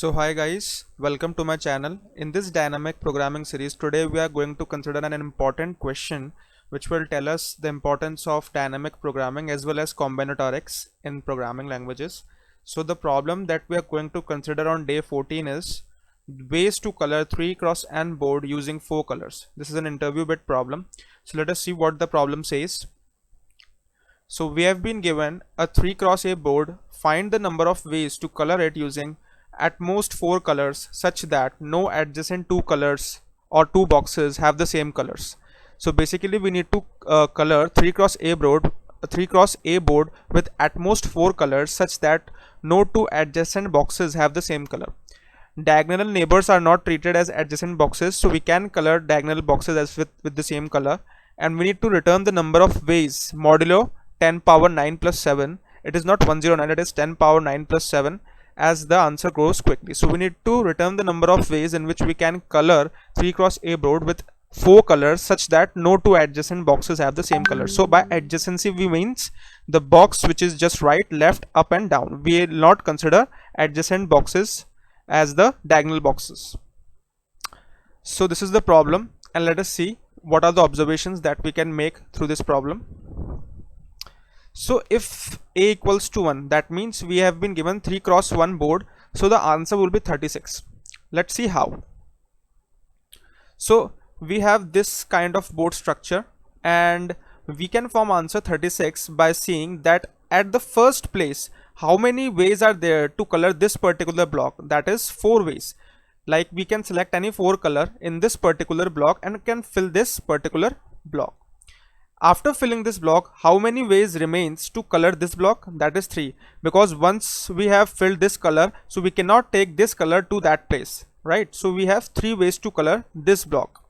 So hi guys, welcome to my channel. In this dynamic programming series, today we are going to consider an important question which will tell us the importance of dynamic programming as well as combinatorics in programming languages. So the problem that we are going to consider on day 14 is ways to color 3x-n board using 4 colors. This is an interview bit problem. So let us see what the problem says. So we have been given a 3x-a board. Find the number of ways to color it using at most 4 colors such that no adjacent 2 colors or 2 boxes have the same colors. So basically we need to color 3x-a board with at most 4 colors such that no 2 adjacent boxes have the same color. Diagonal neighbors are not treated as adjacent boxes, so we can color diagonal boxes as with the same color, and we need to return the number of ways modulo 10 power 9 plus 7. It is not 109, it is 10 power 9 plus 7 as the answer grows quickly. So we need to return the number of ways in which we can color 3x-a board with 4 colors such that no 2 adjacent boxes have the same color. So by adjacency we means the box which is just right, left, up and down. We will not consider adjacent boxes as the diagonal boxes. So this is the problem, and let us see what are the observations that we can make through this problem. So if a equals to 1, that means we have been given 3x1 board, so the answer will be 36. Let's see how. So we have this kind of board structure, and we can form answer 36 by seeing that at the first place how many ways are there to color this particular block. That is 4 ways. Like we can select any 4 color in this particular block and can fill this particular block. After filling this block, how many ways remains to color this block? That is 3, because once we have filled this color, so we cannot take this color to that place, right? So we have 3 ways to color this block.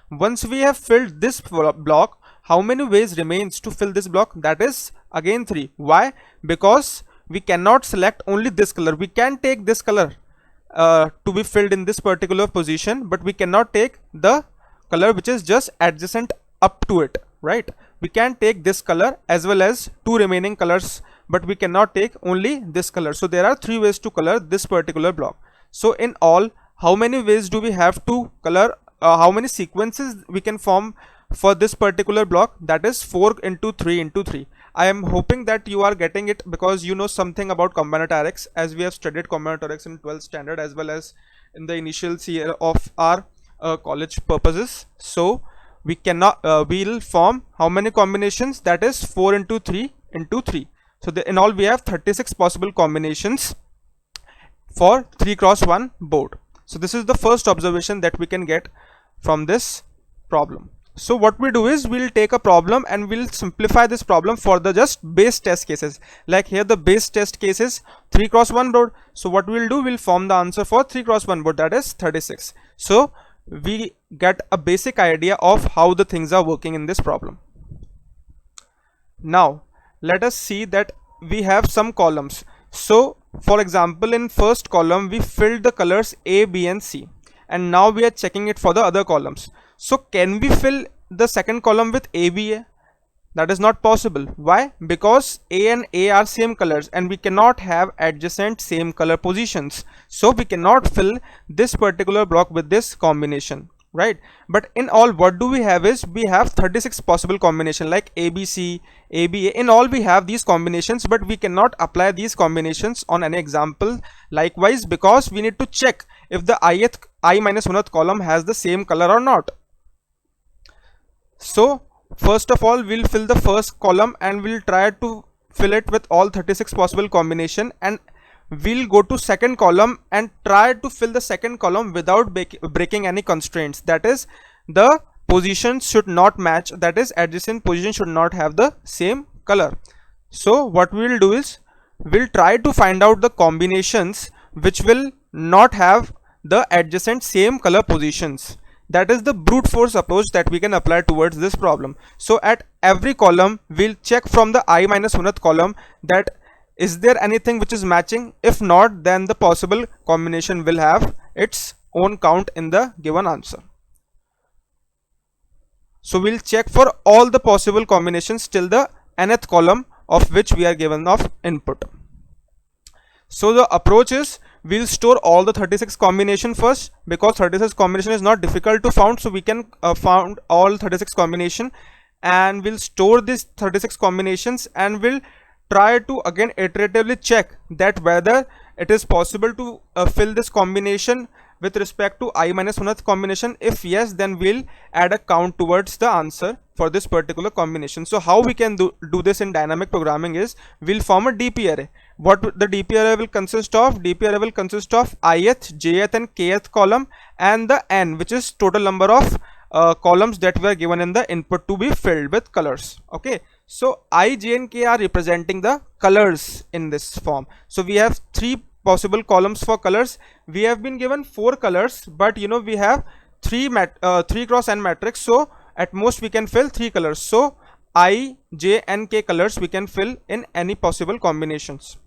Once we have filled this block, how many ways remains to fill this block? That is again 3. Why? Because we cannot select only this color. We can take this color to be filled in this particular position, but we cannot take the color which is just adjacent up to it, right? We can take this color as well as 2 remaining colors, but we cannot take only this color. So there are 3 ways to color this particular block. So in all, how many ways do we have to color, how many sequences we can form for this particular block? That is 4 into 3 into 3. I am hoping that you are getting it because you know something about combinatorics, as we have studied combinatorics in 12th standard as well as in the initial year of our college purposes. So we cannot we'll form how many combinations? That is 4 into 3 into 3. So in all we have 36 possible combinations for 3x1 board. So this is the first observation that we can get from this problem. So what we do is we'll take a problem and we'll simplify this problem for the just base test cases. Like here the base test case is 3x1 board. So what we'll do, we'll form the answer for 3x1 board, that is 36. So we get a basic idea of how the things are working in this problem. Now let us see that we have some columns. So for example, in first column we filled the colors A, B and C, and now we are checking it for the other columns. So can we fill the second column with A, B, A? That is not possible. Why? Because A and A are same colors and we cannot have adjacent same color positions. So we cannot fill this particular block with this combination, right? But in all, what do we have is we have 36 possible combination like ABC, ABA. In all we have these combinations, but we cannot apply these combinations on any example likewise, because we need to check if the i-1th column has the same color or not. So first of all, we'll fill the first column and we'll try to fill it with all 36 possible combination, and we'll go to second column and try to fill the second column without breaking any constraints. That is, the positions should not match, that is adjacent position should not have the same color. So what we'll do is we'll try to find out the combinations which will not have the adjacent same color positions. That is the brute force approach that we can apply towards this problem. So at every column we'll check from the i-1th column that is there anything which is matching. If not, then the possible combination will have its own count in the given answer. So we'll check for all the possible combinations till the nth column of which we are given of input. So the approach is we'll store all the 36 combination first, because 36 combination is not difficult to found, so we can found all 36 combination, and we'll store these 36 combinations, and we'll try to again iteratively check that whether it is possible to fill this combination with respect to I minus 1th combination. If yes, then we'll add a count towards the answer for this particular combination. So how we can do this in dynamic programming is, we'll form a DP array. What the DP array will consist of? DP array will consist of ith, jth and kth column, and the n, which is total number of columns that were given in the input to be filled with colors. Okay, so I, j and k are representing the colors in this form. So we have 3 possible columns for colors. We have been given 4 colors, but you know, we have 3 cross n matrix, so at most we can fill 3 colors. So I, j and k colors we can fill in any possible combinations,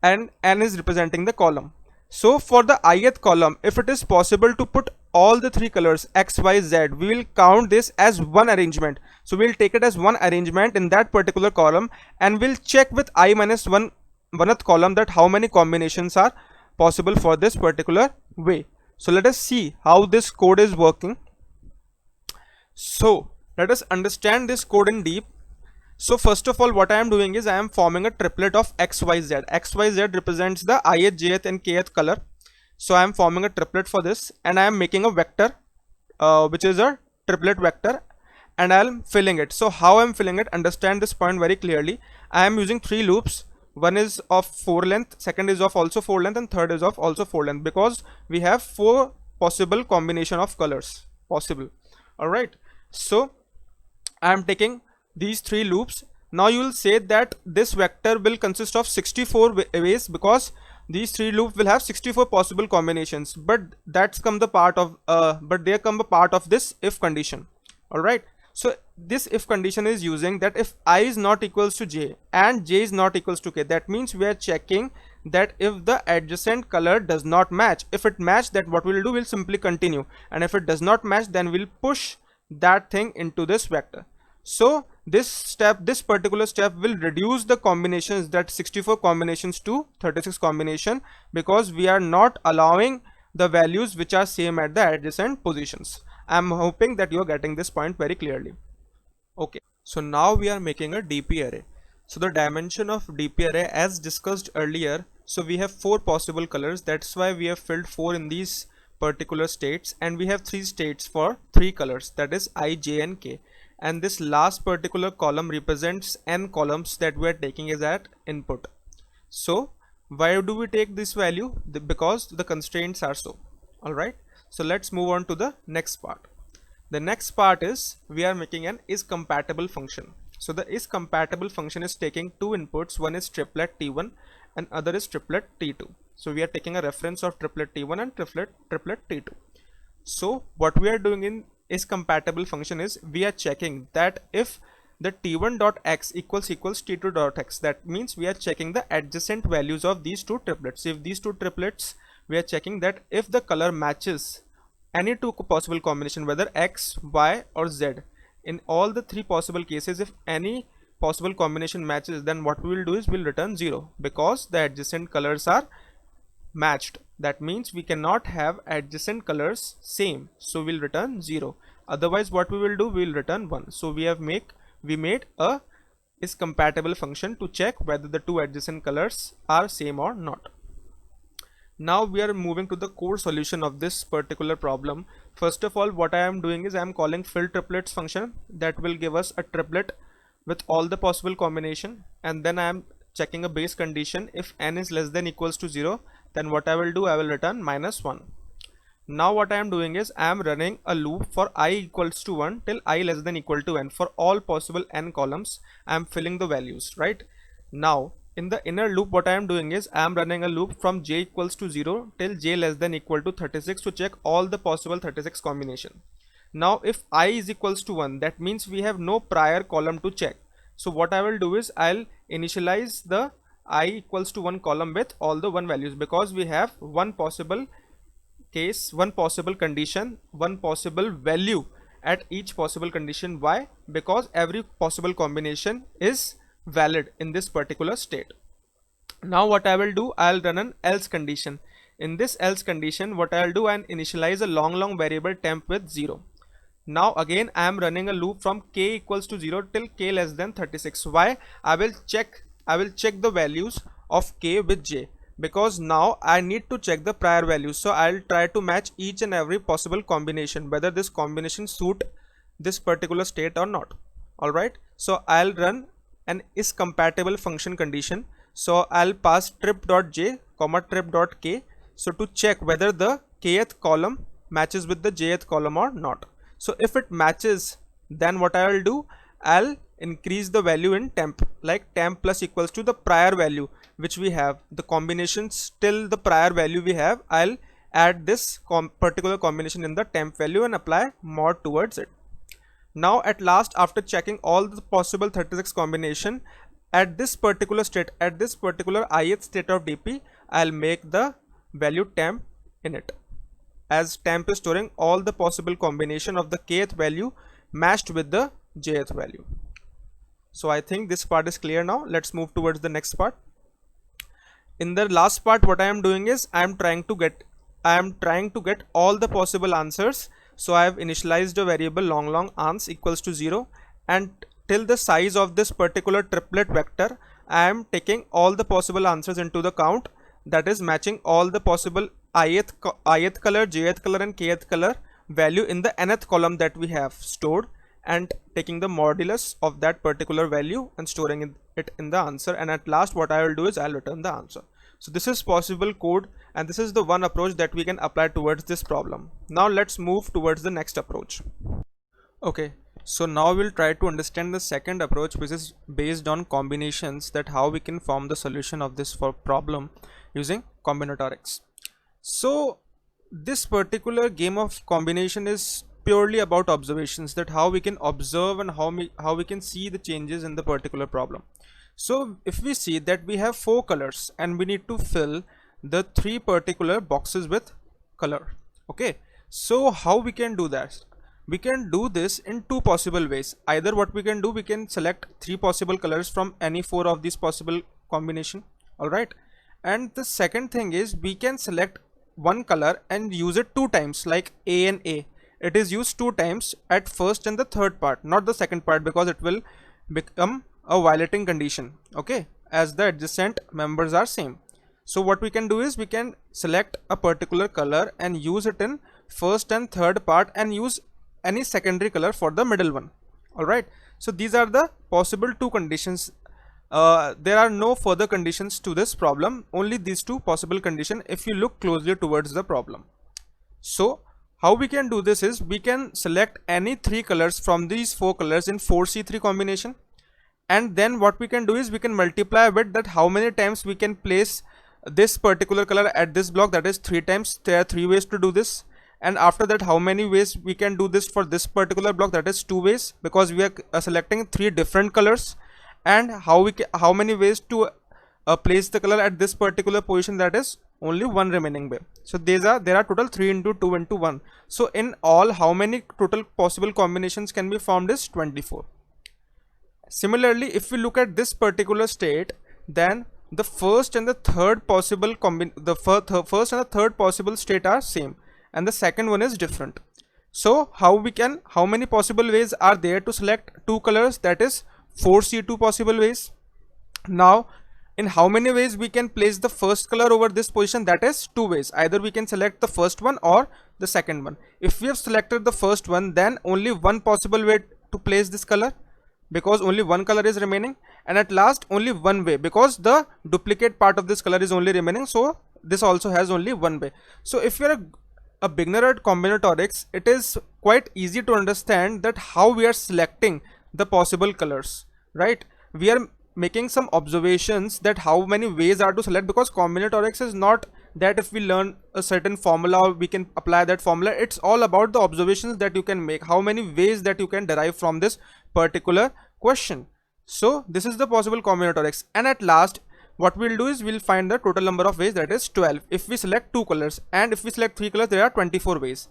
and n is representing the column. So for the ith column, if it is possible to put all the 3 colors x, y, z, we will count this as one arrangement. So we'll take it as one arrangement in that particular column, and we'll check with I minus 1th column that how many combinations are possible for this particular way. So let us see how this code is working. So let us understand this code in deep. So first of all, what I am doing is I am forming a triplet of x, y, z. X, y, z represents the ith, jth and kth color. So I am forming a triplet for this, and I am making a vector which is a triplet vector, and I am filling it. So how I am filling it, understand this point very clearly. I am using 3 loops. One is of 4 length, second is of also 4 length, and third is of also 4 length, because we have 4 possible combination of colors possible. Alright, so I am taking these 3 loops. Now you will say that this vector will consist of 64 ways, because these 3 loops will have 64 possible combinations, but that's come the part of but they come a part of this if condition. All right, so this if condition is using that if I is not equals to j and j is not equals to k, that means we are checking that if the adjacent color does not match. If it match, that what we'll do, we'll simply continue, and if it does not match, then we'll push that thing into this vector. So this particular step will reduce the combinations, that 64 combinations to 36 combination, because we are not allowing the values which are same at the adjacent positions. I'm hoping that you are getting this point very clearly. Okay, so now we are making a DP array. So the dimension of DP array, as discussed earlier, so we have 4 possible colors. That's why we have filled 4 in these particular states, and we have 3 states for 3 colors, that is I, j and k. And this last particular column represents n columns that we are taking as at input. So why do we take this value? Because the constraints are so. All right, so let's move on to the next part. The next part is we are making an is compatible function. So the is compatible function is taking 2 inputs. One is triplet t1 and other is triplet t2. So we are taking a reference of triplet t1 and triplet t2. So what we are doing in is compatible function is we are checking that if the t1.x equals t2.x, that means we are checking the adjacent values of these 2 triplets. If these 2 triplets, we are checking that if the color matches any 2 possible combination, whether x, y or z, in all the 3 possible cases, if any possible combination matches, then what we will do is we'll return 0, because the adjacent colors are matched. That means we cannot have adjacent colors same, so we'll return 0. Otherwise what we will do, we will return 1. So we made a is compatible function to check whether the 2 adjacent colors are same or not. Now we are moving to the core solution of this particular problem. First of all, what I am doing is I am calling fill triplets function that will give us a triplet with all the possible combination, and then I am checking a base condition. If n is less than equals to 0, then what I will do, I will return -1. Now what I am doing is I am running a loop for I equals to 1 till I less than equal to n. For all possible n columns, I am filling the values, right? Now in the inner loop, what I am doing is I am running a loop from j equals to 0 till j less than equal to 36 to check all the possible 36 combination. Now if I is equals to 1, that means we have no prior column to check. So what I will do is I'll initialize the I equals to 1 column with all the 1 values, because we have one possible case, one possible condition, one possible value at each possible condition. Why? Because every possible combination is valid in this particular state. Now what I will do, I'll run an else condition. In this else condition, what I'll do, and initialize a long variable temp with 0. Now again I am running a loop from k equals to 0 till k less than 36. Why? I will check the values of k with j, because now I need to check the prior values. So I'll try to match each and every possible combination, whether this combination suit this particular state or not. Alright, so I'll run an is compatible function condition. So I'll pass trip.j comma trip.k, so to check whether the kth column matches with the jth column or not. So if it matches, then what I will do, I'll increase the value in temp, like temp plus equals to the prior value which we have, the combination still the prior value we have. I'll add this particular combination in the temp value and apply mod towards it. Now at last, after checking all the possible 36 combination at this particular state, at this particular ith state of dp, I'll make the value temp in it, as temp is storing all the possible combination of the kth value matched with the jth value. So I think this part is clear now. Let's move towards the next part. In the last part, what I am doing is I am trying to get all the possible answers. So I have initialized a variable long ans equals to 0, and till the size of this particular triplet vector, I am taking all the possible answers into the count, that is matching all the possible ith color, jth color and kth color value in the nth column that we have stored, and taking the modulus of that particular value and storing it in the answer. And at last, what I will do is I'll return the answer. So this is possible code, and this is the one approach that we can apply towards this problem. Now let's move towards the next approach. Okay, so now we'll try to understand the second approach, which is based on combinations, that how we can form the solution of this problem using combinatorics. So this particular game of combination is purely about observations, that how we can observe and how we can see the changes in the particular problem. So if we see that we have 4 colors and we need to fill the 3 particular boxes with color. Okay, so how we can do that? We can do this in 2 possible ways. Either what we can do, we can select 3 possible colors from any 4 of these possible combination. All right, and the second thing is we can select one color and use it 2 times, like A and A. It is used 2 times at first and the third part, not the second part, because it will become a violating condition, okay, as the adjacent members are same. So what we can do is we can select a particular color and use it in first and third part, and use any secondary color for the middle one. All right, so these are the possible 2 conditions. There are no further conditions to this problem, only these 2 possible conditions if you look closely towards the problem. So how we can do this is we can select any 3 colors from these 4 colors in 4C3 combination, and then what we can do is we can multiply with that how many times we can place this particular color at this block, that is 3 times. There are 3 ways to do this. And after that, how many ways we can do this for this particular block, that is 2 ways, because we are selecting 3 different colors. And how many ways to place the color at this particular position, that is only 1 remaining way. So there are total 3 into 2 into 1. So in all, how many total possible combinations can be formed is 24. Similarly, if we look at this particular state, then the first and the third possible first and the third possible state are same, and the second one is different. So how many possible ways are there to select 2 colors, that is 4C2 possible ways. Now in how many ways we can place the first color over this position, that is 2 ways. Either we can select the first one or the second one. If we have selected the first one, then only one possible way to place this color, because only one color is remaining, and at last only one way, because the duplicate part of this color is only remaining, so this also has only one way. So if you're a beginner at combinatorics, it is quite easy to understand that how we are selecting the possible colors, right? We are making some observations that how many ways are to select, because combinatorics is not that if we learn a certain formula we can apply that formula. It's all about the observations that you can make, how many ways that you can derive from this particular question. So this is the possible combinatorics, and at last what we'll do is we'll find the total number of ways, that is 12 if we select 2 colors, and if we select 3 colors there are 24 ways.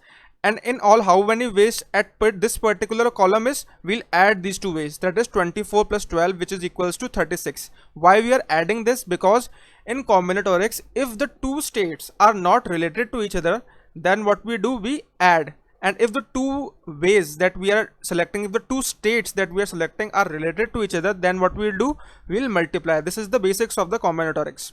and in all how many ways at this particular column is, we'll add these two ways, that is 24 plus 12, which is equals to 36. Why we are adding this? Because in combinatorics, if the two states are not related to each other, then what we do, we add. And if the two ways that we are selecting, if the two states that we are selecting are related to each other, then what we'll do, we'll multiply. This is the basics of the combinatorics.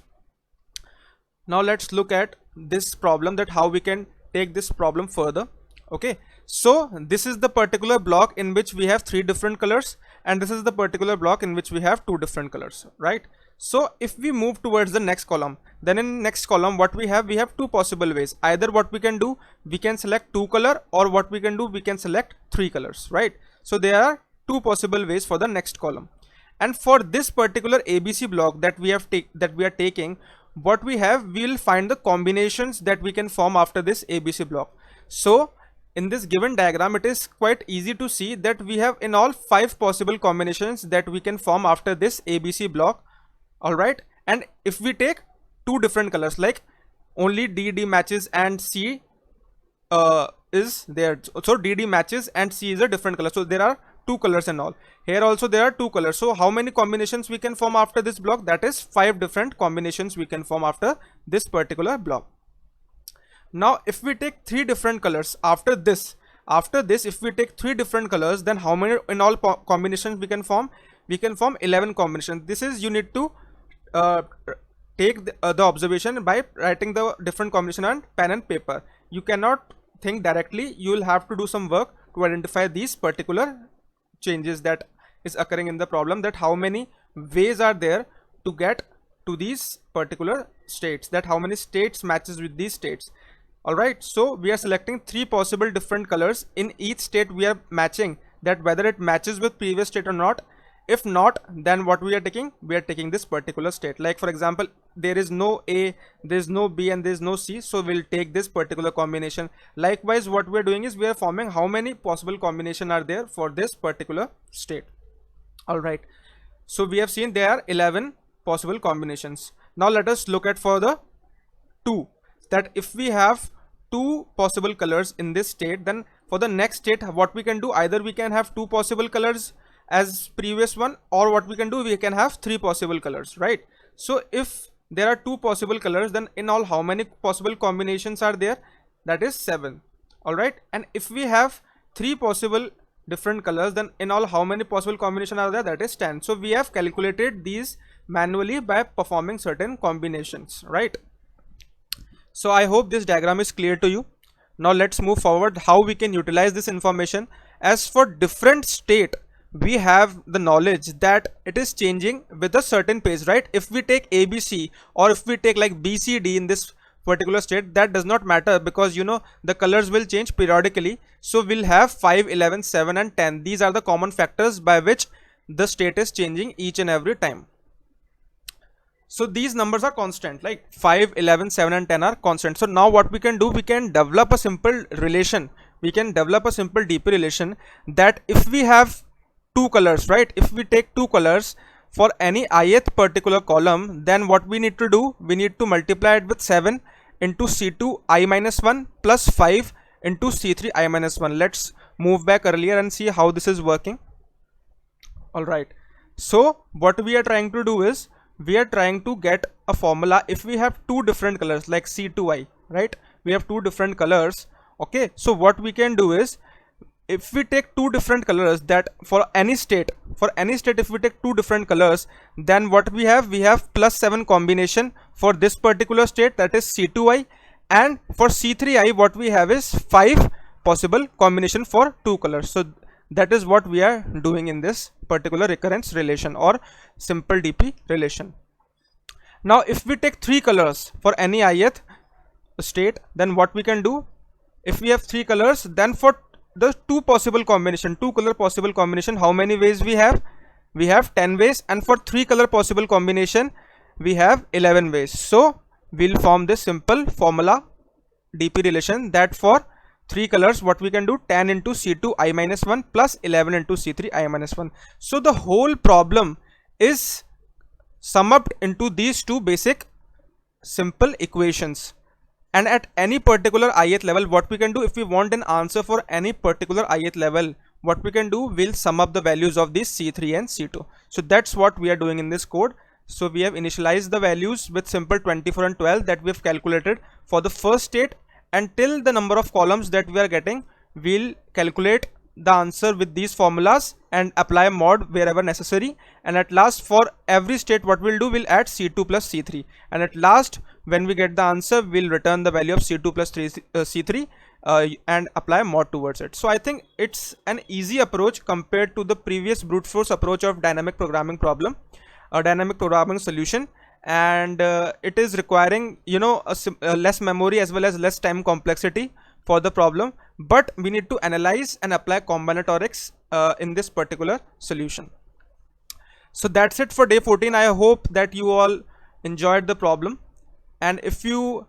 Now let's look at this problem, that how we can take this problem further. Okay, so this is the particular block in which we have three different colors, and this is the particular block in which we have two different colors, right? So if we move towards the next column, then in next column what we have two possible ways. Either what we can do, we can select two color, or what we can do, we can select three colors, right? So there are two possible ways for the next column. And for this particular ABC block that we are taking, what we have, we will find the combinations that we can form after this ABC block. So in this given diagram, it is quite easy to see that we have in all 5 possible combinations that we can form after this ABC block. All right, and if we take two different colors, like only DD matches and C is there, so DD matches and C is a different color, so there are two colors and all. Here also there are two colors. So how many combinations we can form after this block? That is 5 different combinations we can form after this particular block. Now if we take 3 different colors after this, if we take 3 different colors, then how many in all combinations we can form? We can form 11 combinations. This is, you need to take the observation by writing the different combination on pen and paper. You cannot think directly, you will have to do some work to identify these particular changes that is occurring in the problem, that how many ways are there to get to these particular states, that how many states matches with these states. All right, so we are selecting 3 possible different colors. In each state we are matching that whether it matches with previous state or not. If not, then what we are taking, we are taking this particular state. Like for example, there is no A, there is no B, and there is no C, so we'll take this particular combination. Likewise, what we are doing is we are forming how many possible combination are there for this particular state. All right, so we have seen there are 11 possible combinations. Now let us look at for the 2, that if we have 2 possible colors in this state, then for the next state what we can do, either we can have 2 possible colors as previous one, or what we can do, we can have 3 possible colors, right? So if there are 2 possible colors, then in all how many possible combinations are there? That is 7. All right, and if we have 3 possible different colors, then in all how many possible combinations are there? That is 10. So we have calculated these manually by performing certain combinations, right? So I hope this diagram is clear to you. Now let's move forward how we can utilize this information. As for different state, we have the knowledge that it is changing with a certain pace, right? If we take ABC, or if we take like BCD in this particular state, that does not matter, because you know the colors will change periodically. So we'll have 5, 11, 7 and 10. These are the common factors by which the state is changing each and every time. So these numbers are constant, like 5, 11, 7 and 10 are constant. So now what we can do, we can develop a simple relation. We can develop a simple DP relation, that if we have 2 colors, right? If we take 2 colors for any ith particular column, then what we need to do, we need to multiply it with 7 into C2 I minus 1 plus 5 into C3 I minus 1. Let's move back earlier and see how this is working. All right, so what we are trying to do is, we are trying to get a formula if we have 2 different colors like C2I, right? We have 2 different colors. Okay, so what we can do is, if we take 2 different colors, that for any state, if we take 2 different colors, then what we have plus 7 combination for this particular state, that is C2I, and for C3I what we have is 5 possible combination for 2 colors. So that is what we are doing in this particular recurrence relation or simple DP relation. Now if we take 3 colors for any ith state, then what we can do, if we have 3 colors, then for the 2 possible combination, 2 color possible combination, how many ways we have? We have 10 ways, and for 3 color possible combination we have 11 ways. So we'll form this simple formula DP relation, that for 3 colors what we can do, 10 into C2 I minus 1 plus 11 into C3 I minus 1. So the whole problem is summed up into these 2 basic simple equations. and at any particular ith level, what we can do, if we want an answer for any particular ith level, what we can do, we'll sum up the values of these C3 and C2. So that's what we are doing in this code. So we have initialized the values with simple 24 and 12 that we have calculated for the first state, until the number of columns that we are getting, we'll calculate the answer with these formulas and apply mod wherever necessary. And at last, for every state, what we'll do, we'll add C2 plus C3, and at last when we get the answer, we'll return the value of C2 plus C3 and apply mod towards it. So I think it's an easy approach compared to the previous brute force approach of dynamic programming problem, a dynamic programming solution, and it is requiring, you know, less memory as well as less time complexity for the problem, but we need to analyze and apply combinatorics in this particular solution. So that's it for day 14. I hope that you all enjoyed the problem, and if you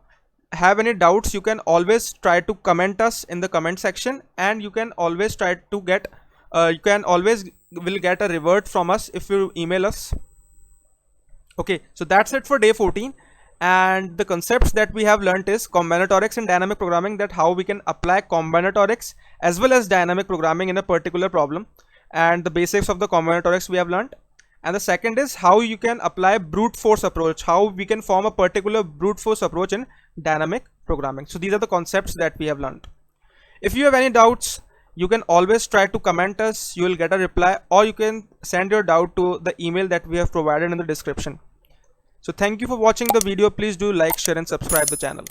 have any doubts, you can always try to comment us in the comment section, and you can always try to get will get a revert from us if you email us. Okay, so that's it for day 14, and the concepts that we have learned is combinatorics in dynamic programming, that how we can apply combinatorics as well as dynamic programming in a particular problem, and the basics of the combinatorics we have learned. And the second is how you can apply brute force approach, how we can form a particular brute force approach in dynamic programming. So these are the concepts that we have learned. If you have any doubts, you can always try to comment us, you will get a reply, or you can send your doubt to the email that we have provided in the description. So thank you for watching the video. Please do like, share and subscribe the channel.